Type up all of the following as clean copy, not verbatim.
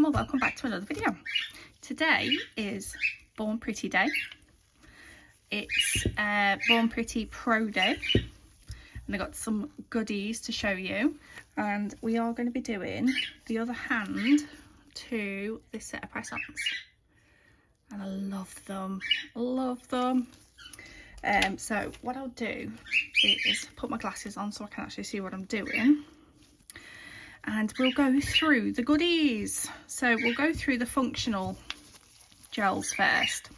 or welcome back to another video. Today is Born Pretty Day. It's Born Pretty Pro Day, and I got some goodies to show you, and we are going to be doing the other hand to this set of press-ons, and I love them, so what I'll do is put my glasses on so I can actually see what I'm doing, and we'll go through the goodies. So we'll go through the functional gels first.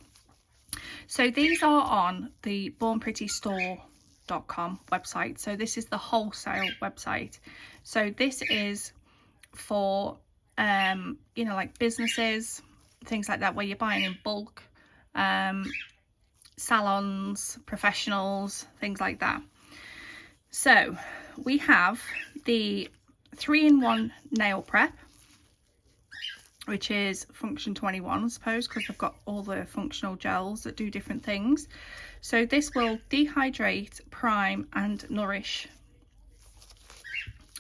So these are on the bornprettystore.com website. So this is the wholesale website. So this is for you know, like businesses, things like that, where you're buying in bulk, salons, professionals, things like that. So we have the 3-in-1 nail prep, which is function 21, I suppose, because I've got all the functional gels that do different things. So this will dehydrate, prime and nourish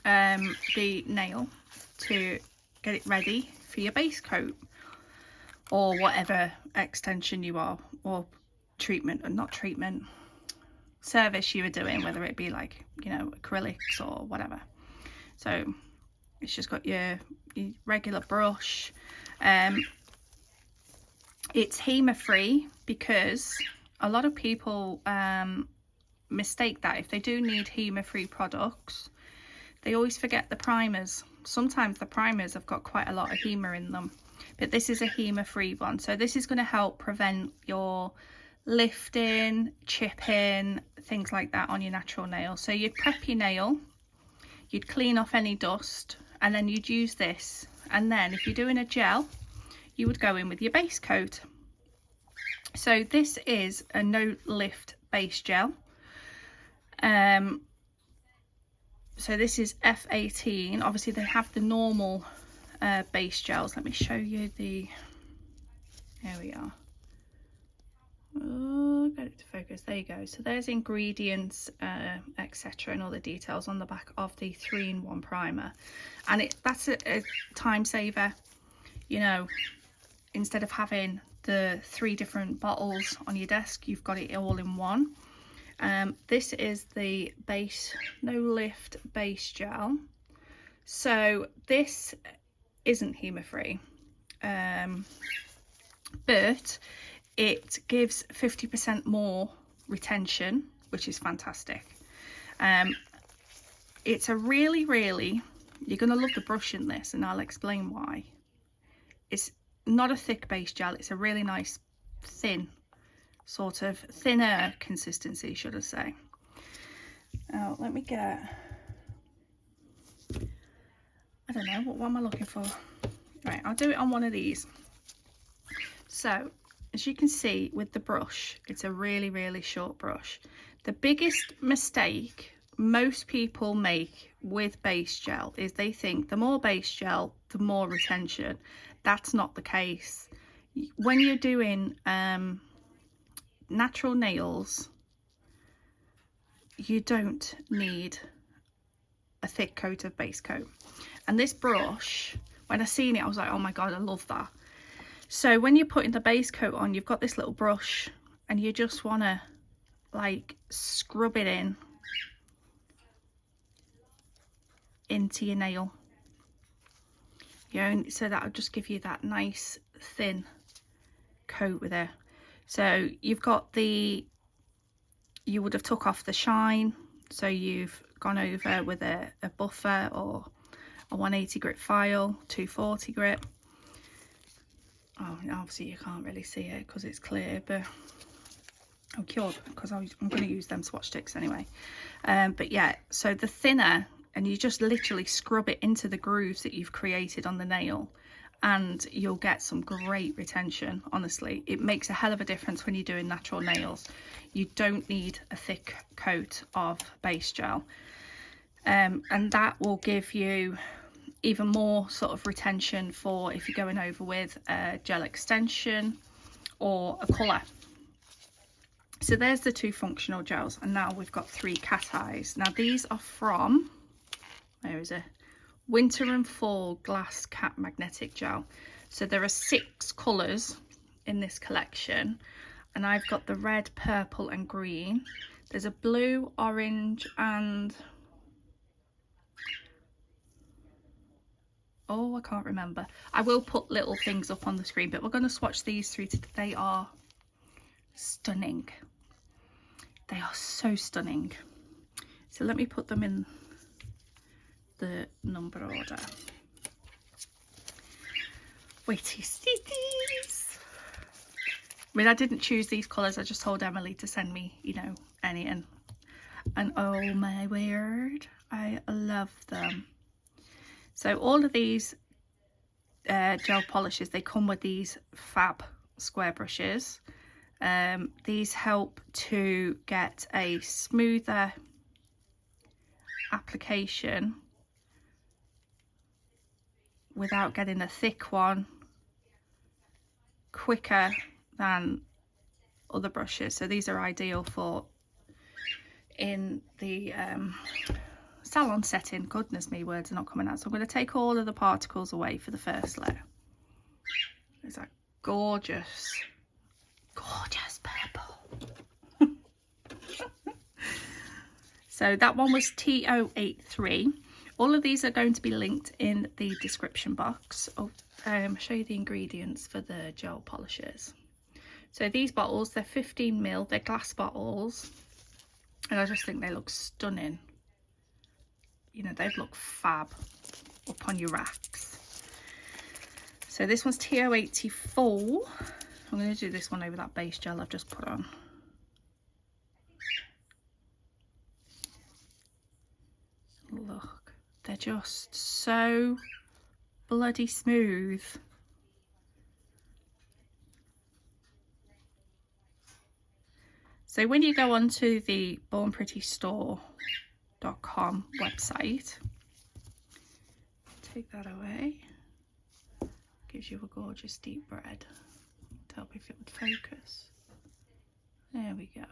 the nail to get it ready for your base coat or whatever extension you are, or treatment, or not treatment, service you were doing, whether it be like, you know, acrylics or whatever. So it's just got your regular brush. It's HEMA free, because a lot of people mistake that. If they do need HEMA free products, they always forget the primers. Sometimes the primers have got quite a lot of HEMA in them, but this is a HEMA free one. So this is going to help prevent your lifting, chipping, things like that on your natural nail. So you'd prep your nail, you'd clean off any dust, and then you'd use this. And then if you're doing a gel, you would go in with your base coat. So this is a no lift base gel. So this is F18. Obviously they have the normal base gels. Let me show you the, there we are. Oh, get it to focus. There you go. So there's ingredients, etc., and all the details on the back of the 3-in-1 primer, and that's a time saver. You know, instead of having the 3 different bottles on your desk, you've got it all in one. This is the base no lift base gel. So this isn't HEMA free, but it gives 50% more retention, which is fantastic. It's a really, you're going to love the brush in this, and I'll explain why. It's not a thick base gel, it's a really nice thin, sort of thinner consistency, should I say. Now let me get, I don't know, what am I looking for? Right, I'll do it on one of these. So as you can see with the brush, it's a really short brush. The biggest mistake most people make with base gel is they think the more base gel, the more retention. That's not the case. When you're doing natural nails, you don't need a thick coat of base coat. And this brush, when I seen it, I was like, oh my god, I love that. So when you're putting the base coat on, you've got this little brush, and you just want to like scrub it into your nail, you know, so that'll just give you that nice thin coat with it. So you've got the, you would have took off the shine, so you've gone over with a buffer or a 180 grit file, 240 grit. Oh, obviously you can't really see it because it's clear, but I'm cured, because I'm going to use them swatch sticks anyway. But yeah, so the thinner, and you just literally scrub it into the grooves that you've created on the nail, and you'll get some great retention. Honestly, it makes a hell of a difference when you're doing natural nails. You don't need a thick coat of base gel, and that will give you even more sort of retention for if you're going over with a gel extension or a colour. So there's the 2 functional gels, and now we've got 3 cat eyes. Now these are from, where is it, Winter and Fall Glass Cap Magnetic Gel. So there are 6 colours in this collection, and I've got the red, purple and green. There's a blue, orange and oh, I can't remember. I will put little things up on the screen, but we're going to swatch these through today. They are stunning. They are so stunning. So let me put them in the number order. Wait till you see these. I mean, I didn't choose these colours. I just told Aimeili to send me, you know, any. And oh my word, I love them. So all of these gel polishes, they come with these fab square brushes. These help to get a smoother application without getting a thick one, quicker than other brushes. So these are ideal for in the salon setting. Goodness me, words are not coming out. So I'm going to take all of the particles away for the first layer. It's that gorgeous, gorgeous purple. So that one was T083. All of these are going to be linked in the description box. I'll show you the ingredients for the gel polishes. So these bottles, they're 15ml, they're glass bottles, and I just think they look stunning. You know, they'd look fab up on your racks. So this one's T084. I'm going to do this one over that base gel I've just put on. Look, they're just so bloody smooth. So when you go onto the bornprettystore.com website, take that away, gives you a gorgeous deep red. Tell me if it would focus. There we go.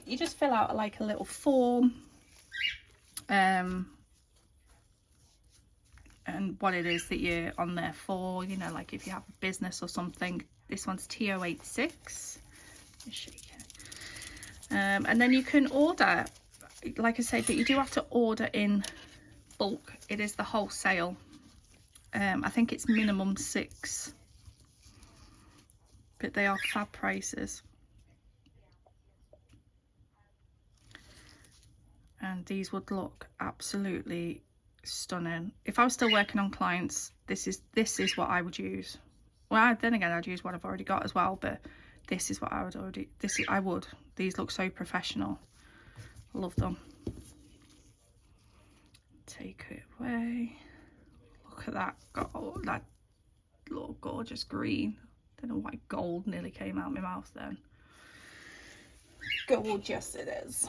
You just fill out like a little form, and what it is that you're on there for, you know, like if you have a business or something. This one's T086. And then you can order, like I said, but you do have to order in bulk. It is the wholesale. I think it's minimum 6, but they are fab prices. And these would look absolutely stunning. If I was still working on clients, this is what I would use. Well, then again, I'd use what I've already got as well, but this is what I would already, these look so professional. Love them. Take it away. Look at that, that little gorgeous green. Don't know why gold nearly came out of my mouth then. Gorgeous it is.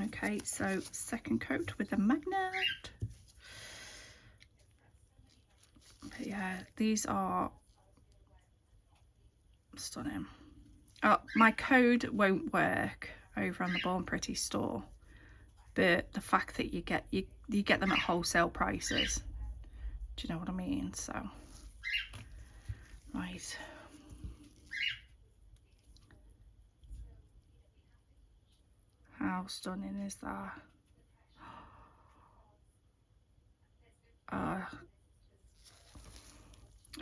Okay, so second coat with a magnet. But yeah, these are stunning. My code won't work over on the Born Pretty store, but the fact that you get them at wholesale prices, do you know what I mean? So right, how stunning is that?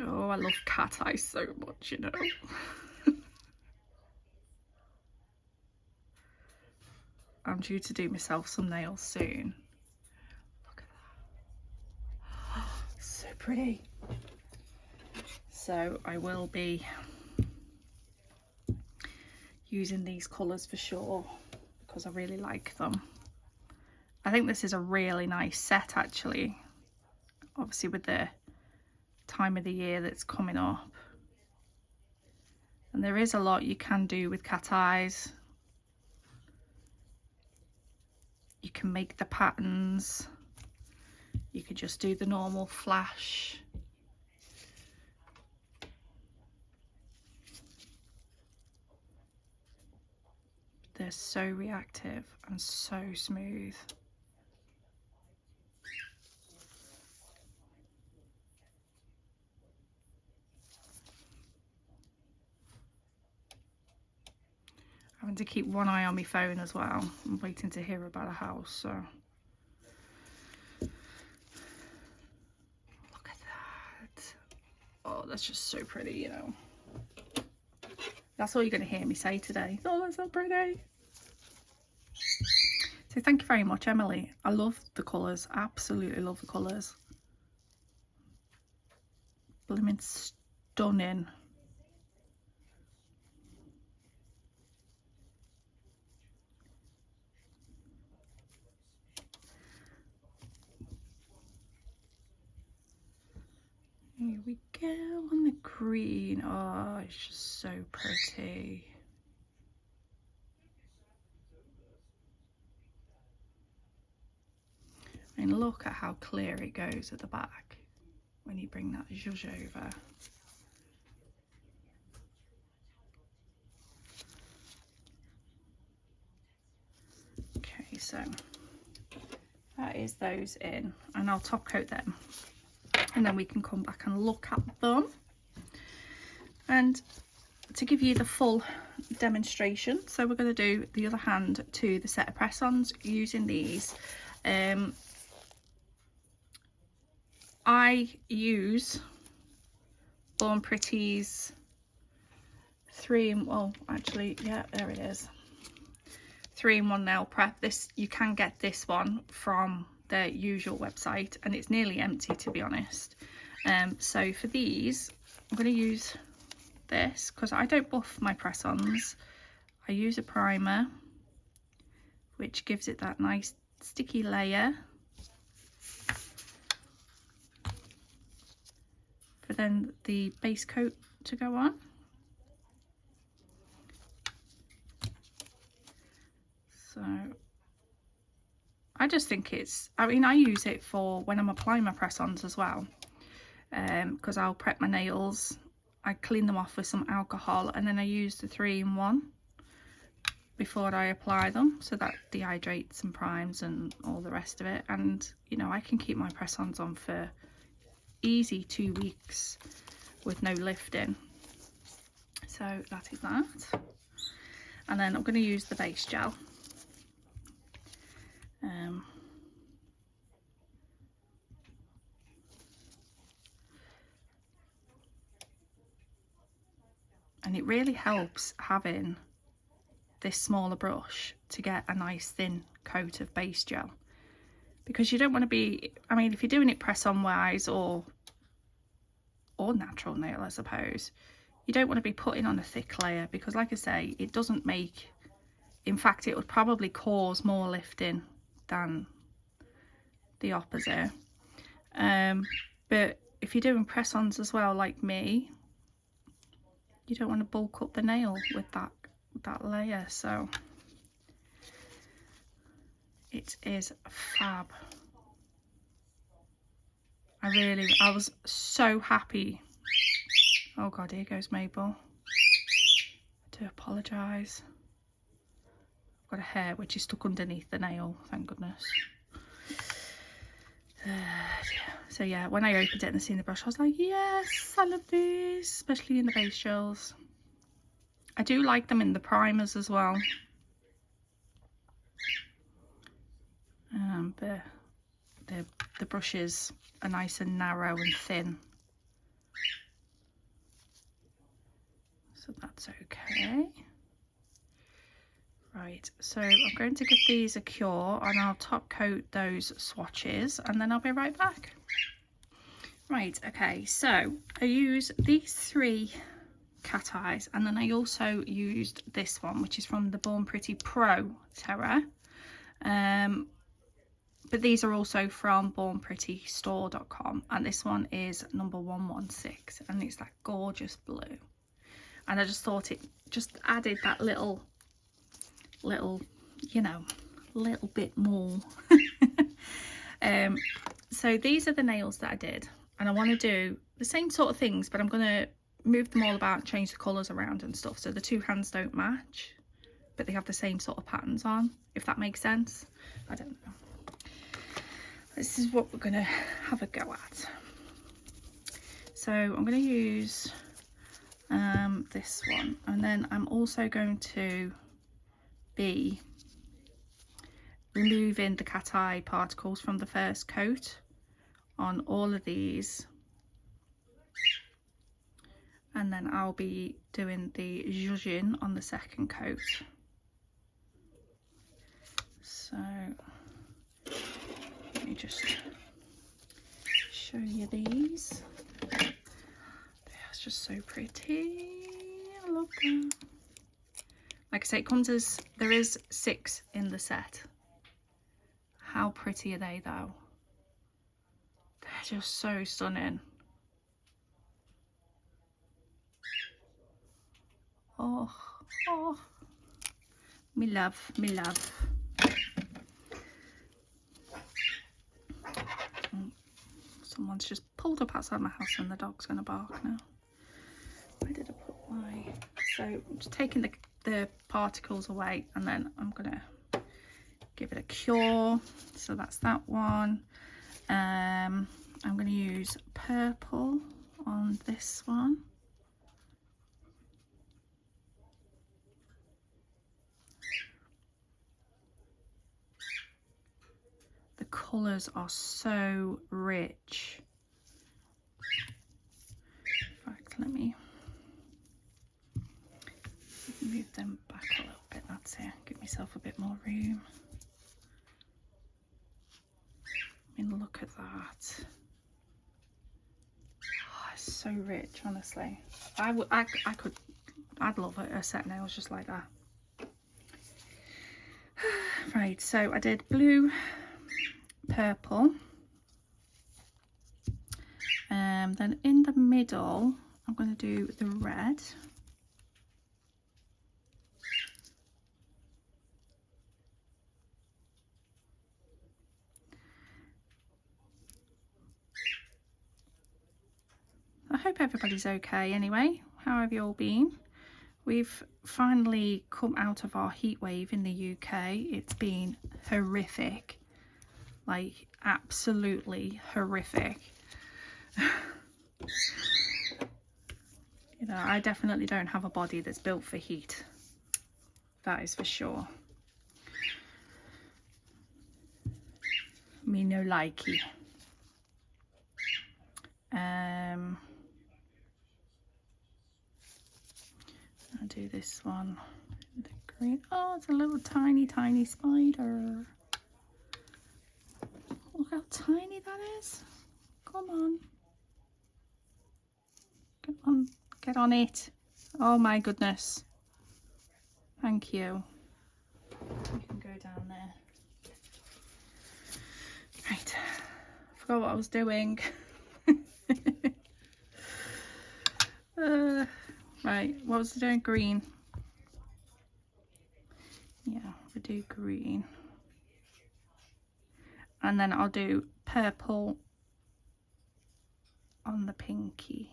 Oh, I love cat eyes so much, you know. I'm due to do myself some nails soon. Look at that. So pretty. So I will be using these colours for sure because I really like them. I think this is a really nice set actually. Obviously with the time of the year that's coming up, and there is a lot you can do with cat eyes. You can make the patterns, you could just do the normal flash. they're so reactive and so smooth. Having to keep one eye on my phone as well. I'm waiting to hear about a house, so. Look at that. Oh, that's just so pretty, you know. That's all you're going to hear me say today. Oh, that's so pretty. So thank you very much, Aimeili. I love the colours. Absolutely love the colours. Blooming stunning. Here we go on the green. Oh, it's just so pretty. And look at how clear it goes at the back when you bring that zhuzh over. Okay, so that is those in, and I'll top coat them, and then we can come back and look at them. And to give you the full demonstration, so we're going to do the other hand to the set of press-ons using these. I use Born Pretty's 3-in-1 nail prep. This, you can get this one from their usual website, and it's nearly empty, to be honest. So for these, I'm going to use this because I don't buff my press-ons. I use a primer, which gives it that nice sticky layer. For then the base coat to go on. So I just think it's, I mean, I use it for when I'm applying my press-ons as well, because I'll prep my nails, I clean them off with some alcohol, and then I use the 3-in-1 before I apply them, so that dehydrates and primes and all the rest of it. And you know, I can keep my press-ons on for easy 2 weeks with no lifting. So that is that. And then I'm going to use the base gel. And it really helps having this smaller brush to get a nice thin coat of base gel, because you don't want to be, I mean, if you're doing it press on wise or natural nail, I suppose, you don't want to be putting on a thick layer, because like I say, it doesn't make, in fact it would probably cause more lifting than the opposite. But if you're doing press-ons as well, like me, you don't want to bulk up the nail with that layer. So it is fab. I was so happy. Oh god, here goes Mabel. I do apologise. I've got a hair which is stuck underneath the nail, thank goodness. So yeah, when I opened it and seen the brush, I was like, yes, I love this, especially in the base gels. I do like them in the primers as well. But the brushes are nice and narrow and thin, so that's okay. Right, so I'm going to give these a cure, and I'll top coat those swatches, and then I'll be right back. Right, okay, so I use these 3 cat eyes, and then I also used this one, which is from the Born Pretty Pro Terra. But these are also from bornprettystore.com, and this one is number 116, and it's that gorgeous blue. And I just thought it just added that little, you know, little bit more. So these are the nails that I did, and I want to do the same sort of things, but I'm going to move them all about and change the colours around and stuff, so the 2 hands don't match. but they have the same sort of patterns on, if that makes sense. I don't know. This is what we're going to have a go at. So I'm going to use this one, and then I'm also going to be removing the cat eye particles from the first coat on all of these, and then I'll be doing the zhuzhin on the second coat. So let me just show you these. It's just so pretty. I love them. Like I say, it comes as, there is 6 in the set. How pretty are they though? They're just so stunning. Oh, oh, me love, me love. Someone's just pulled up outside my house and the dog's gonna bark now. Where did I put my... So I'm just taking the particles away, and then I'm gonna give it a cure. So that's that one. I'm gonna use purple on this one. The colours are so rich. In fact, let me move them back a little bit. That's it. Give myself a bit more room. I mean, look at that. Oh, it's so rich, honestly. I'd love a set of nails just like that. Right, so I did blue, purple, then in the middle I'm going to do the red, I hope everybody's okay anyway. How have you all been? We've finally come out of our heat wave in the UK. It's been horrific, like absolutely horrific. You know, I definitely don't have a body that's built for heat. That is for sure. Me no likey. I'll do this one, the green. Oh, it's a little tiny spider. Look how tiny that is. Come on. Get on it. Oh my goodness. Thank you. You can go down there. Right. Forgot what I was doing. Right, what was I doing? Green. Yeah, we'll do green. And then I'll do purple on the pinky.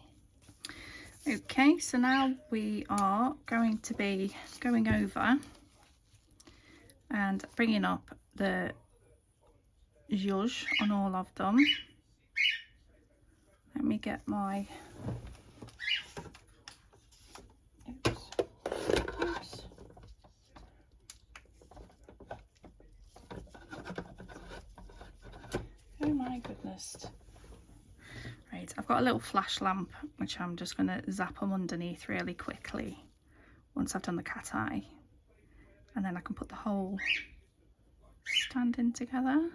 Okay, so now we are going to be going over and bringing up the zhuzh on all of them. Let me get my... Oops. Oh my goodness. Right, I've got a little flash lamp which I'm just going to zap them underneath really quickly once I've done the cat eye, and then I can put the whole stand in together.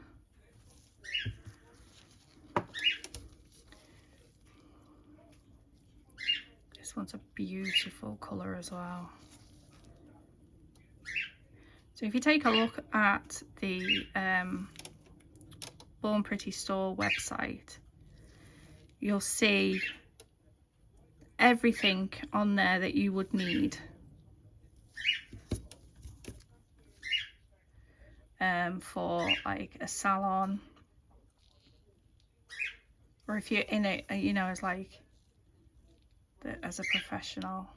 This one's a beautiful colour as well. So if you take a look at the Born Pretty store website, you'll see everything on there that you would need for like a salon, or if you're in it, you know, as like as a professional.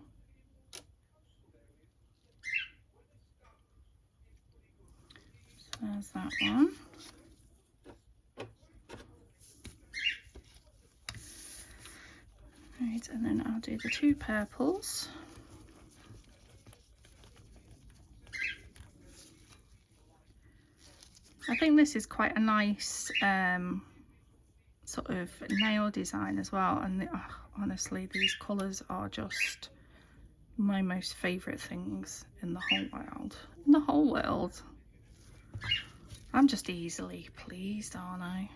There's that one. Right, and then I'll do the two purples. I think this is quite a nice sort of nail design as well, and honestly these colours are just my most favourite things in the whole world. I'm just easily pleased, aren't I?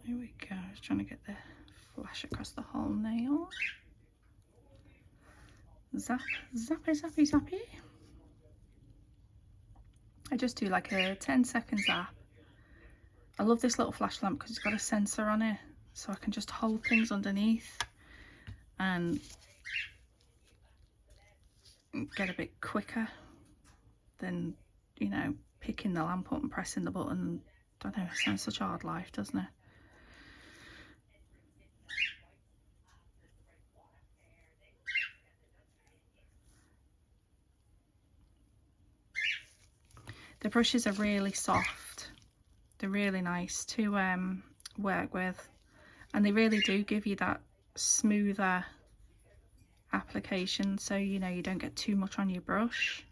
There we go. I was trying to get the flash across the whole nail. Zap, zappy, zappy, zappy. I just do like a 10-second zap. I love this little flash lamp because it's got a sensor on it, so I can just hold things underneath and get a bit quicker than, you know, picking the lamp up and pressing the button. I don't know, it sounds such a hard life, doesn't it? The brushes are really soft. They're really nice to work with, and they really do give you that smoother application, so you know you don't get too much on your brush.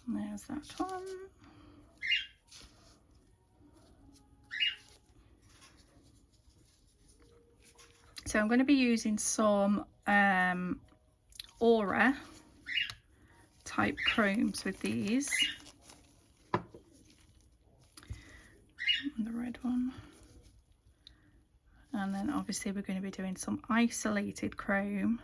And there's that one. So I'm going to be using some Aura type chromes with these. And the red one. And then obviously we're going to be doing some isolated chrome.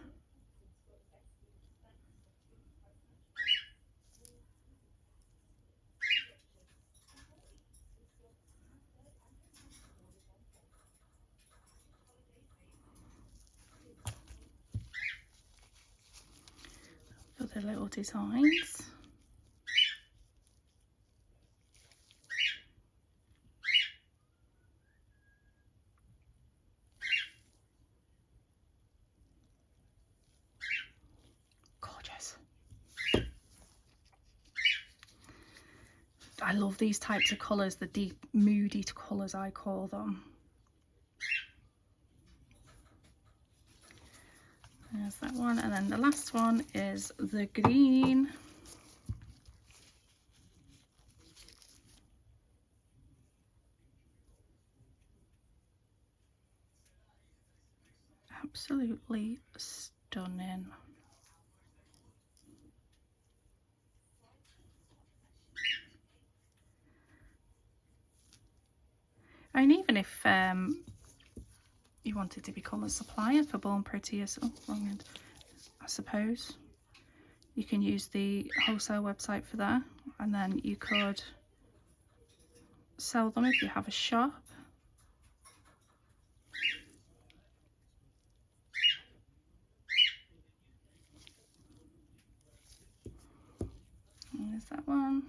For the little designs. Gorgeous. I love these types of colours, the deep moody colours I call them. There's that one, and then the last one is the green. Absolutely stunning. And even if you wanted to become a supplier for Born Pretty, oh, wrong end, I suppose you can use the wholesale website for that, and then you could sell them if you have a shop. And there's that one.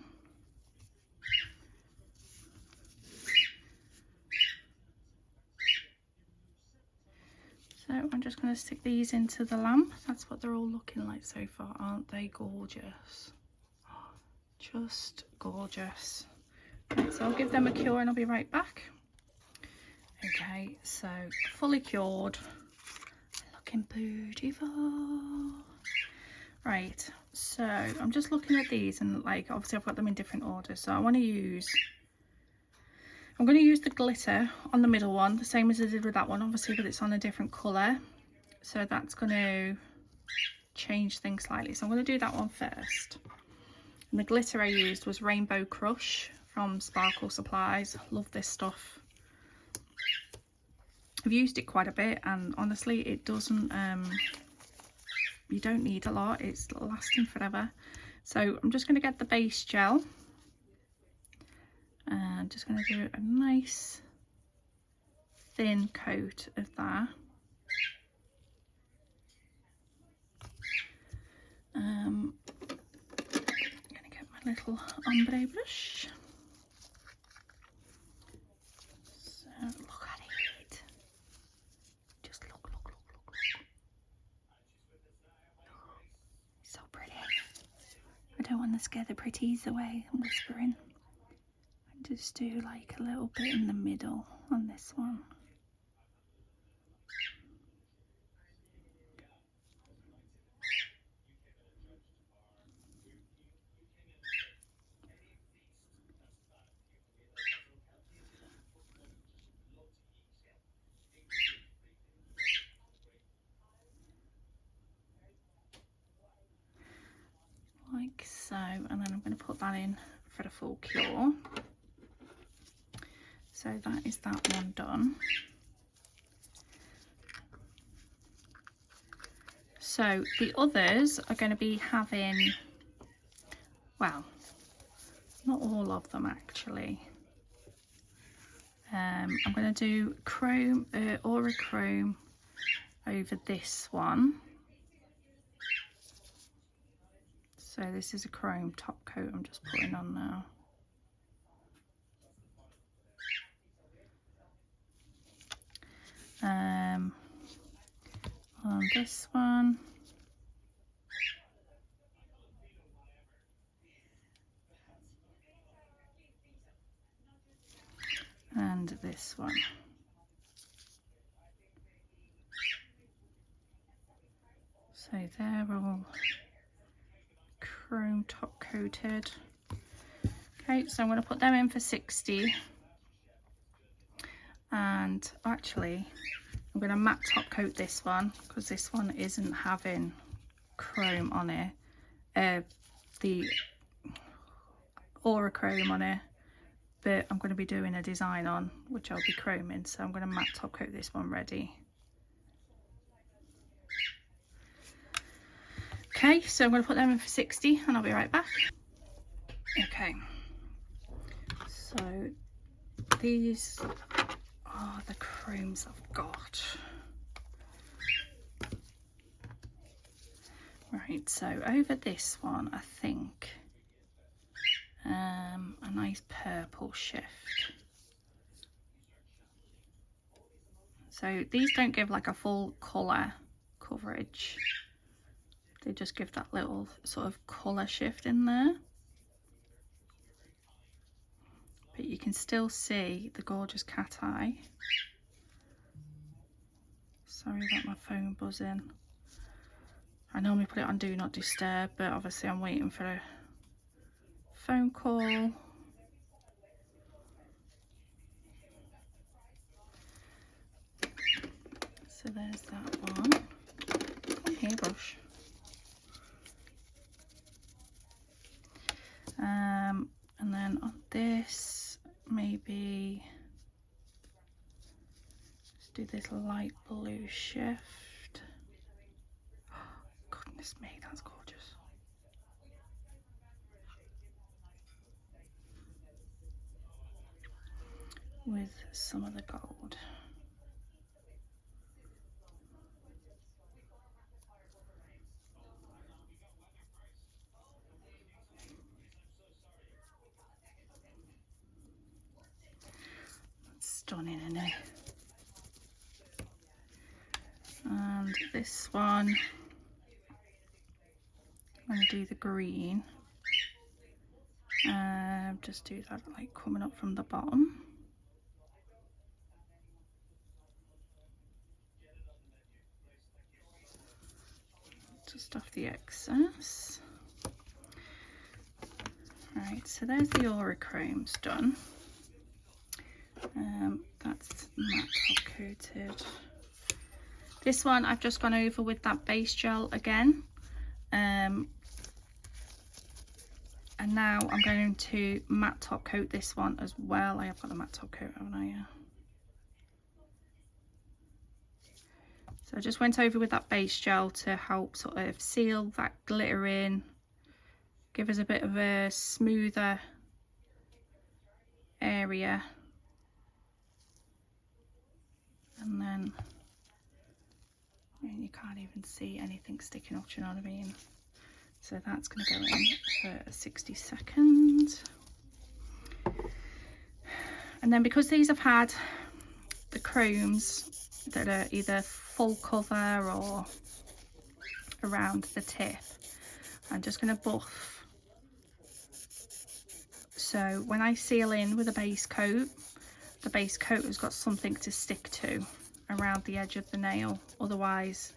So I'm just going to stick these into the lamp. That's what they're all looking like so far. Aren't they gorgeous? Just gorgeous. Right, so I'll give them a cure and I'll be right back. Okay, so fully cured, looking beautiful. Right, so I'm just looking at these, and like obviously I've got them in different orders, so I'm going to use the glitter on the middle one, the same as I did with that one, obviously, but it's on a different colour, so that's going to change things slightly. So I'm going to do that one first. And the glitter I used was Rainbow Crush from Sparkle Supplies. Love this stuff. I've used it quite a bit, and honestly it doesn't you don't need a lot, it's lasting forever. So I'm just going to get the base gel and just going to do a nice thin coat of that. little ombre brush. So look at it. Just look. So pretty. I don't want to scare the pretties away. I'm whispering. Just do like a little bit in the middle on this one. Like so, and then I'm going to put that in for the full cure. So that is that one done. So the others are going to be having, well, not all of them actually. I'm going to do chrome, aura chrome over this one. So this is a chrome top coat I'm just putting on now. On this one. And this one. So they're all chrome top coated. Okay, so I'm going to put them in for 60. And actually, I'm going to matte top coat this one because this one isn't having chrome on it. The aura chrome on it. But I'm going to be doing a design on which I'll be chroming, so I'm going to matte top coat this one ready. Okay, so I'm going to put them in for 60 and I'll be right back. Okay, so these are the chromes I've got. Right, so over this one I think a nice purple shift. So these don't give like a full colour coverage. They just give that little sort of colour shift in there. But you can still see the gorgeous cat eye. Sorry about my phone buzzing. I normally put it on Do Not Disturb, but obviously I'm waiting for a phone call. So there's that one. Come here, brush. And then on this, maybe let's do this light blue shift. Oh, goodness me, that's gorgeous. With some of the gold. Stunning, isn't it? And this one, I'm going to do the green. Just do that like coming up from the bottom. Just off the excess. Right, so there's the aura chromes done. That's matte top coated. This one I've just gone over with that base gel again. And now I'm going to matte top coat this one as well. I have got the matte top coat, haven't I? Yeah. So I just went over with that base gel to help sort of seal that glitter in, give us a bit of a smoother area. And then you can't even see anything sticking up, do you know what I mean? So that's going to go in for 60 seconds. And then because these have had the chromes that are either full cover or around the tip, I'm just going to buff. So when I seal in with a base coat, the base coat has got something to stick to around the edge of the nail, otherwise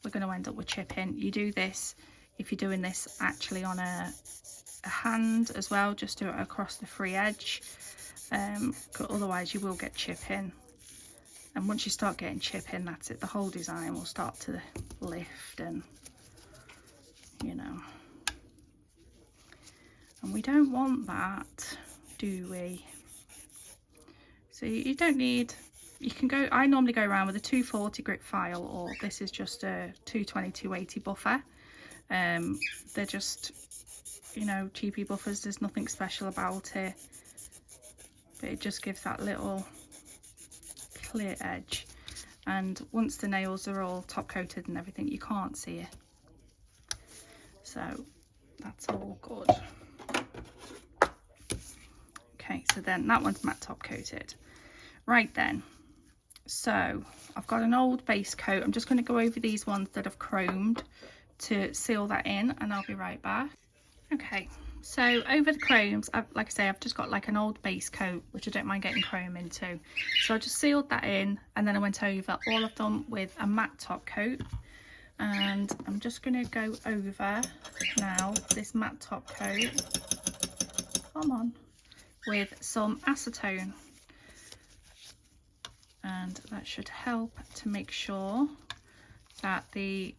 we're going to end up with chipping. You do this if you're doing this actually on a hand as well, just do it across the free edge, otherwise you will get chipping. And once you start getting chipping, that's it, the whole design will start to lift, and you know, and we don't want that, do we? So you don't need, you can go, I normally go around with a 240 grit file, or this is just a 220, 280 buffer. They're just, you know, cheapy buffers, there's nothing special about it, but it just gives that little clear edge. And once the nails are all top coated and everything, you can't see it, so that's all good. Okay, so then that one's matte top coated. Right then, so I've got an old base coat. I'm just going to go over these ones that have chromed to seal that in, and I'll be right back. Okay, so over the chromes, like I say, I've just got like an old base coat, which I don't mind getting chrome into. So I just sealed that in, and then I went over all of them with a matte top coat. And I'm just going to go over now this matte top coat, come on, with some acetone. And that should help to make sure that the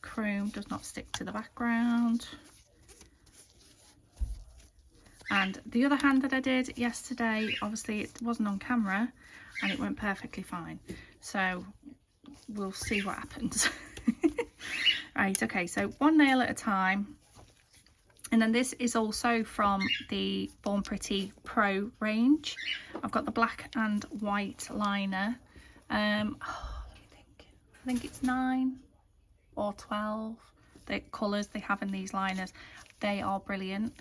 chrome does not stick to the background. And the other hand that I did yesterday, obviously it wasn't on camera and it went perfectly fine, so we'll see what happens. Right, okay, so one nail at a time. And then this is also from the Born Pretty Pro range. I've got the black and white liner. Let me think. I think it's 9 or 12. The colours they have in these liners, they are brilliant.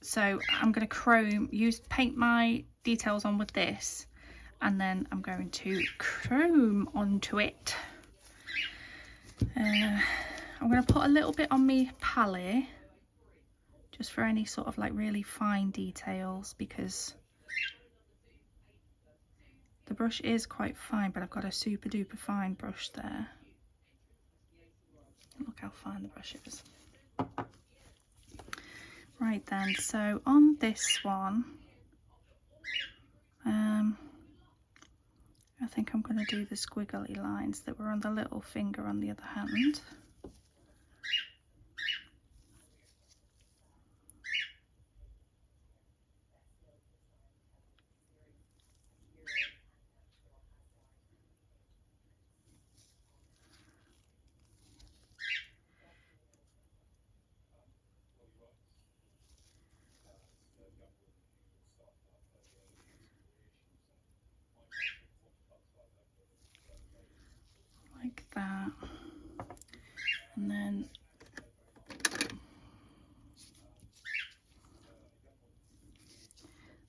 So I'm going to paint my details on with this, and then I'm going to chrome onto it. I'm going to put a little bit on my palette just for any sort of like really fine details, because the brush is quite fine, but I've got a super duper fine brush there. Look how fine the brush is. Right then, so on this one, I think I'm going to do the squiggly lines that were on the little finger on the other hand. Like that, and then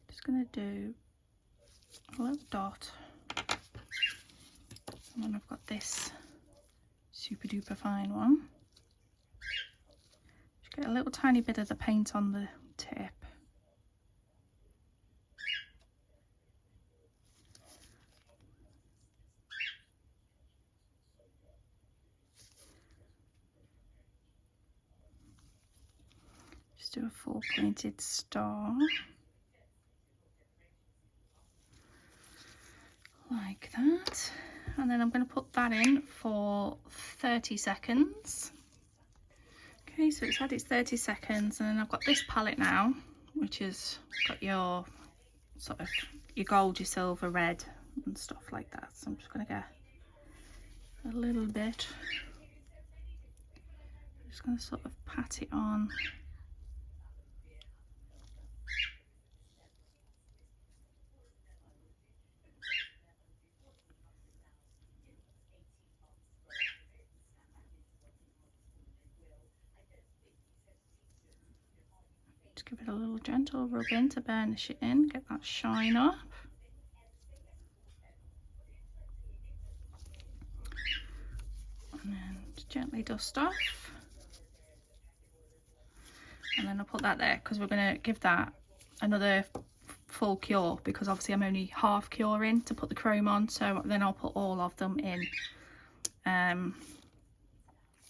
just going to do a little dot, and then I've got this super duper fine one. Just get a little tiny bit of the paint on the tip. Just do a full pointed star. Like that. And then I'm going to put that in for 30 seconds. Okay, so it's had its 30 seconds, and then I've got this palette now, which has got your sort of your gold, your silver, red and stuff like that. So I'm just going to get a little bit, I'm just going to sort of pat it on. give it a little gentle rub in to burnish it in, get that shine up. And then gently dust off. And then I'll put that there because we're going to give that another full cure, because obviously I'm only half curing to put the chrome on, so then I'll put all of them in,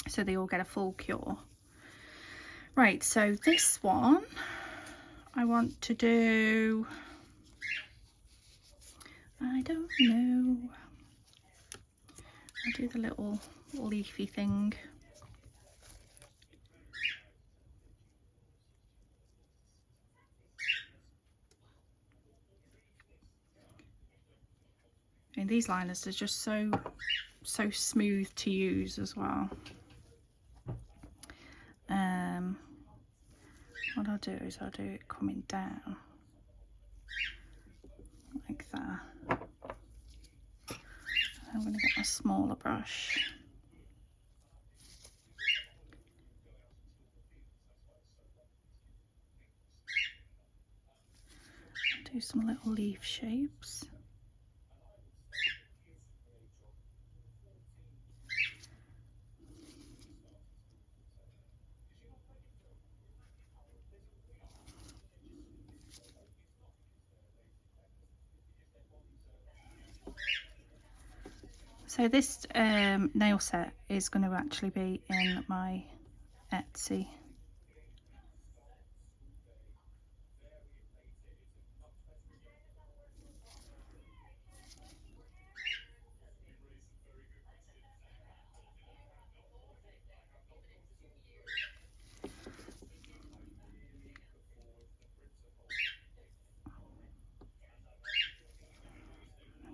so they all get a full cure. Right, so this one I want to do, I don't know, I'll do the little leafy thing. And these liners are just so smooth to use as well. What I'll do is I'll do it coming down like that. I'm going to get my smaller brush. Do some little leaf shapes. So this nail set is going to actually be in my Vettsy.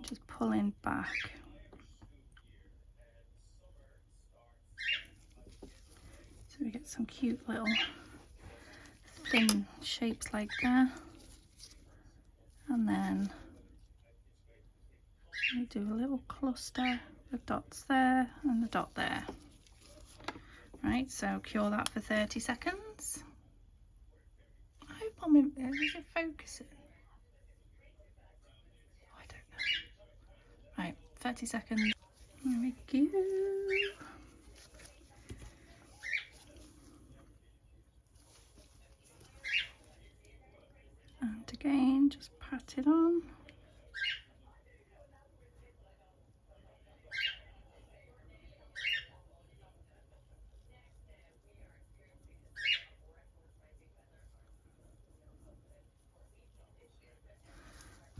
Just pulling back. So we get some cute little thin shapes like that. And then we do a little cluster of dots there and a dot there. Right, so cure that for 30 seconds. I hope I'm in, is it focusing? I don't know. Right, 30 seconds. There we go. And again, just pat it on.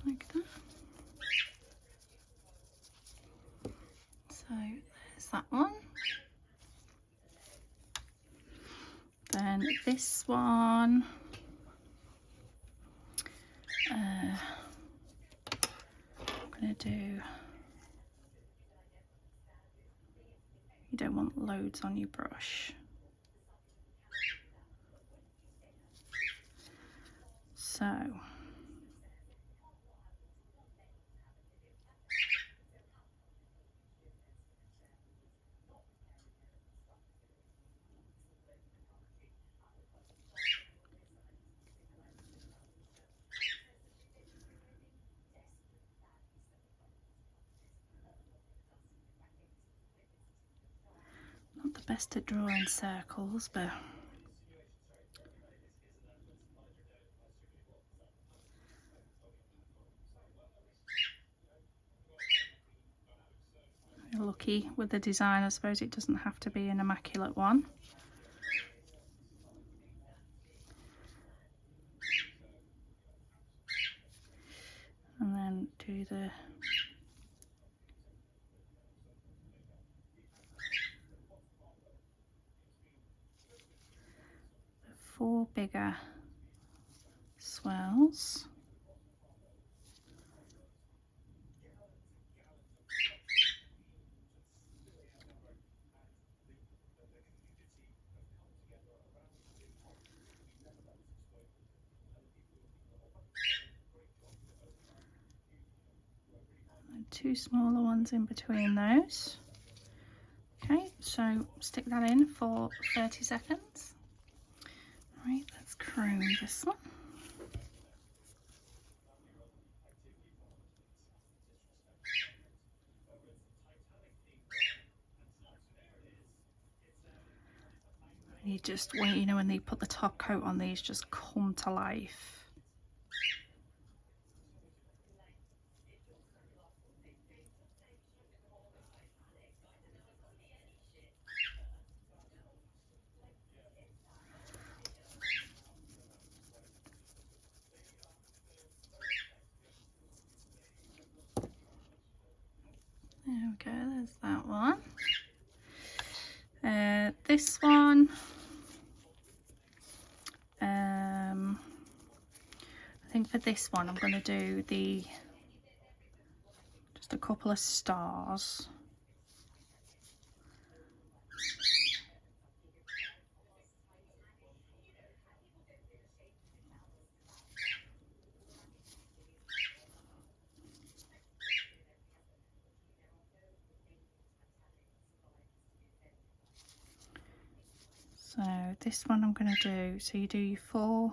Like that. So there's that one. Then this one. I'm going to do, you don't want loads on your brush. So not the best at drawing circles, but you're lucky with the design. I suppose it doesn't have to be an immaculate one. And then do the four bigger swirls. And two smaller ones in between those. Okay, so stick that in for 30 seconds. Right, let's chrome this one. You just, when you know, when they put the top coat on, these just come to life. There we go, there's that one. This one, I think for this one I'm going to do just a couple of stars. So this one I'm going to do, so you do your four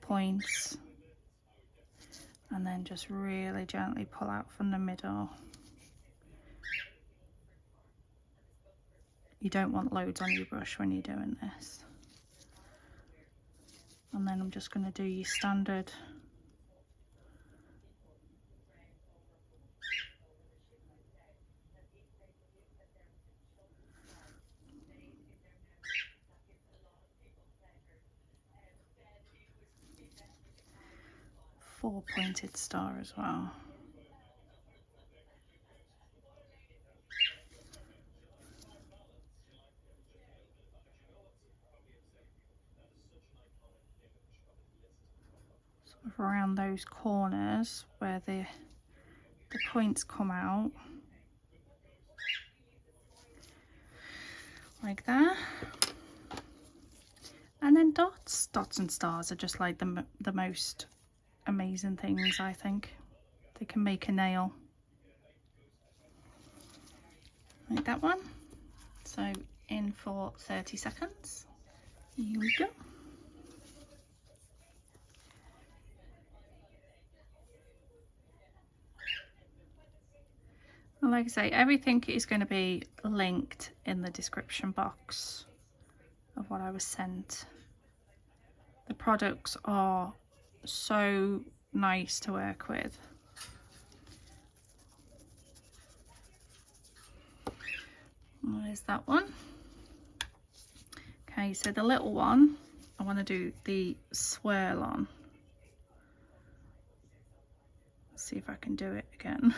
points, and then just really gently pull out from the middle. You don't want loads on your brush when you're doing this. And then I'm just going to do your standard four-pointed star as well. Sort of around those corners where the points come out. Like that. And then dots and stars are just like the most amazing things, I think. They can make a nail. Like that one. So in for 30 seconds. Here we go. And like I say, everything is going to be linked in the description box of what I was sent. The products are so nice to work with. There's that one. Okay, so the little one, I want to do the swirl on. Let's see if I can do it again.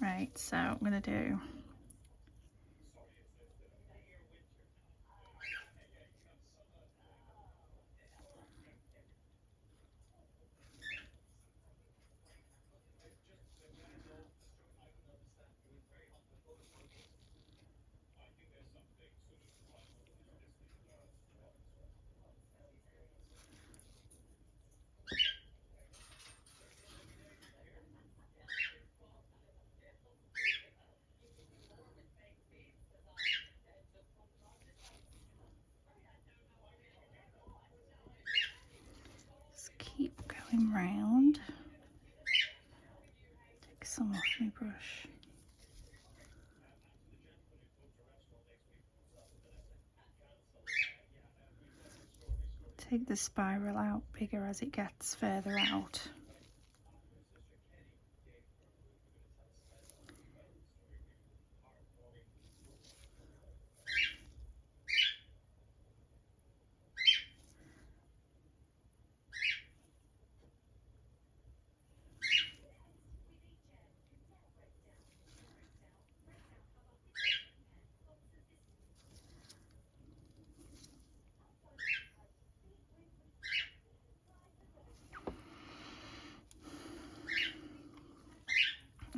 Right, so I'm going to do keep going round. Take some off my brush. Take the spiral out bigger as it gets further out.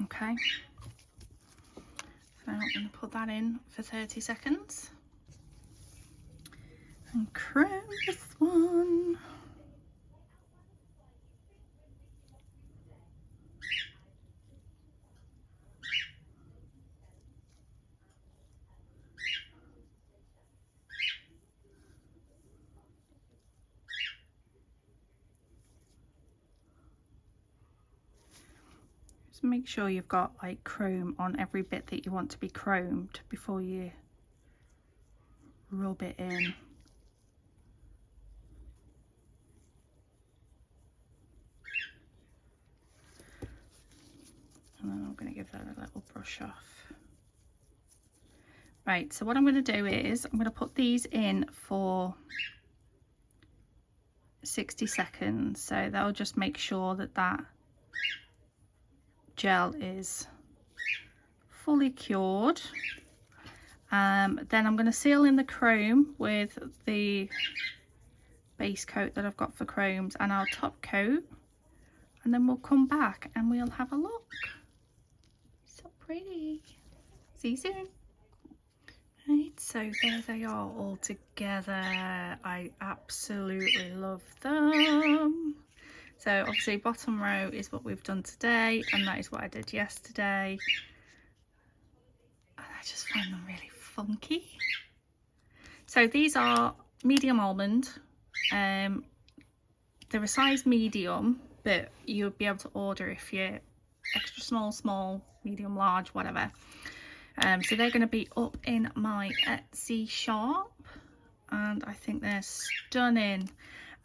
Okay, so I'm going to put that in for 30 seconds and chrome this one. Just make sure you've got like chrome on every bit that you want to be chromed before you rub it in. And then I'm going to give that a little brush off. Right, so what I'm going to do is I'm going to put these in for 60 seconds. So that'll just make sure that that gel is fully cured. Then I'm going to seal in the chrome with the base coat that I've got for chromes, and I'll top coat, and then we'll come back and we'll have a look. So pretty. See you soon. Right, so there they are all together. I absolutely love them. So obviously bottom row is what we've done today, and that is what I did yesterday. And I just find them really funky. So these are medium almond. They're a size medium, but you'll be able to order if you're extra small, small, medium, large, whatever. So they're going to be up in my Etsy shop, and I think they're stunning,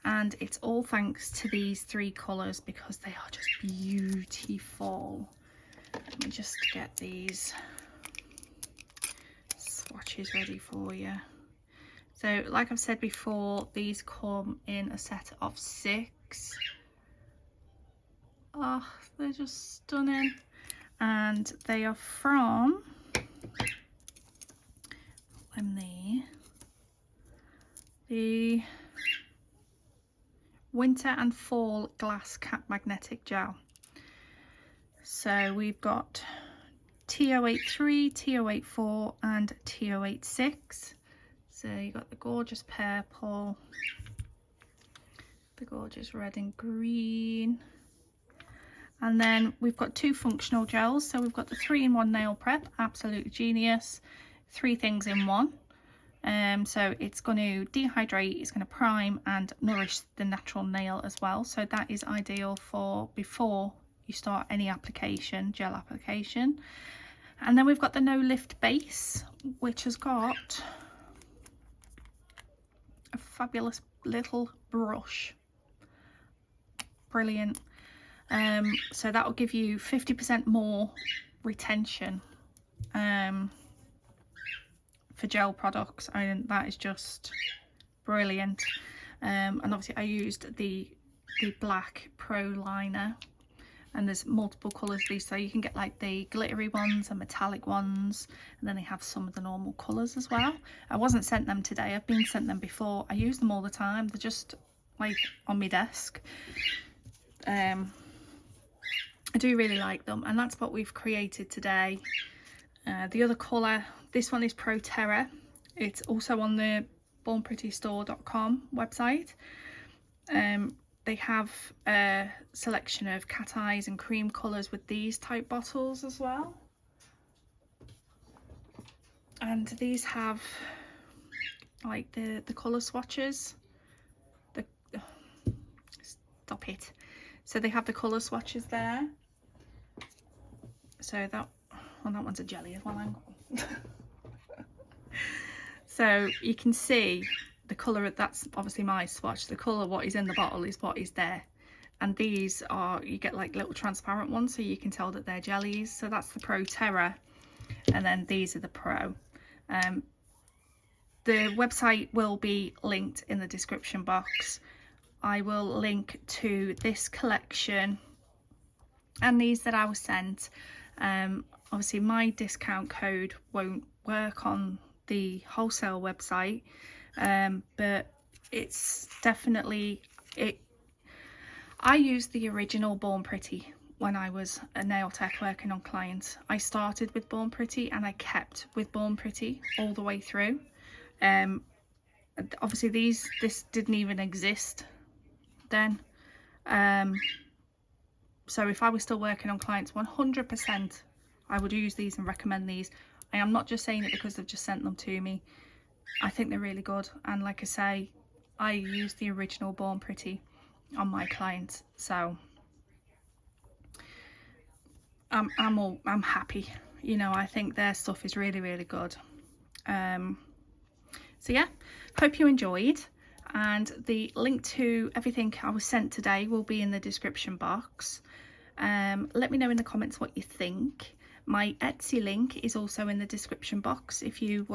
and it's all thanks to these three colours because they are just beautiful. Let me just get these swatches ready for you. So like I've said before, these come in a set of 6. Oh, they're just stunning, and they are from the Winter and Fall Glass Cap Magnetic Gel. So we've got T083, T084 and T086. So you got the gorgeous purple, the gorgeous red and green, and then we've got 2 functional gels. So we've got the 3-in-1 nail prep, absolutely genius, 3 things in one. So it's going to dehydrate, it's going to prime and nourish the natural nail as well. So that is ideal for before you start any application, gel application. And then we've got the no lift base, which has got a fabulous little brush. Brilliant. So that will give you 50% more retention for gel products, and that is just brilliant. And obviously I used the black pro liner, and there's multiple colours of these, so you can get like the glittery ones and metallic ones, and then they have some of the normal colours as well. I wasn't sent them today, I've been sent them before. I use them all the time, they're just like on my desk. I do really like them, and that's what we've created today. The other colour, this one is Pro Terra. It's also on the bornprettystore.com website. They have a selection of cat eyes and cream colours with these type bottles as well. And these have like the colour swatches. Stop it. So they have the colour swatches there. So that one's a jelly as well. Hang on. So you can see the colour, that's obviously my swatch. The colour what is in the bottle is what is there. And these are, you get like little transparent ones so you can tell that they're jellies. So that's the Pro Terra, and then these are the Pro. The website will be linked in the description box. I will link to this collection and these that I was sent. Obviously my discount code won't work on the wholesale website, but it's definitely I used the original Born Pretty when I was a nail tech working on clients. I started with Born Pretty and I kept with Born Pretty all the way through. Obviously this didn't even exist then. So if I was still working on clients, 100% I would use these and recommend these. I am not just saying it because they've just sent them to me. I think they're really good, and like I say, I use the original Born Pretty on my clients. So I'm happy. You know, I think their stuff is really, really good. So yeah, hope you enjoyed, and the link to everything I was sent today will be in the description box. Let me know in the comments what you think. My Etsy link is also in the description box if you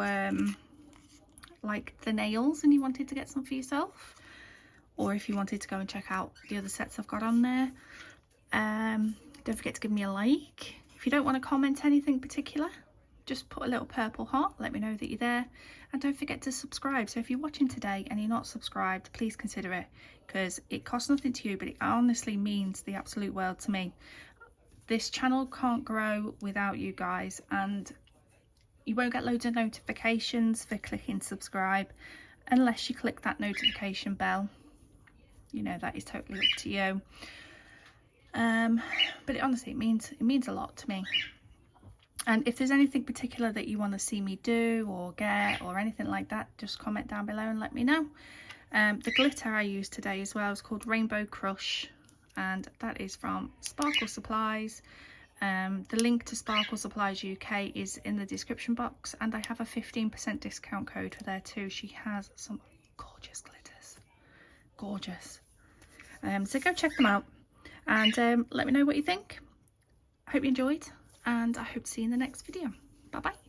like the nails and you wanted to get some for yourself, or if you wanted to go and check out the other sets I've got on there. Don't forget to give me a like. If you don't want to comment anything particular, just put a little purple heart, let me know that you're there, and don't forget to subscribe. So if you're watching today and you're not subscribed, please consider it, because it costs nothing to you, but it honestly means the absolute world to me. This channel can't grow without you guys, and you won't get loads of notifications for clicking subscribe unless you click that notification bell. You know, that is totally up to you. But honestly, it means a lot to me. And if there's anything particular that you want to see me do or get or anything like that, just comment down below and let me know. The glitter I used today as well is called Rainbow Crush, and that is from Sparkle Supplies. The link to Sparkle Supplies UK is in the description box, and I have a 15% discount code for there too. She has some gorgeous glitters, gorgeous. So go check them out, and let me know what you think. I hope you enjoyed, and I hope to see you in the next video. Bye bye.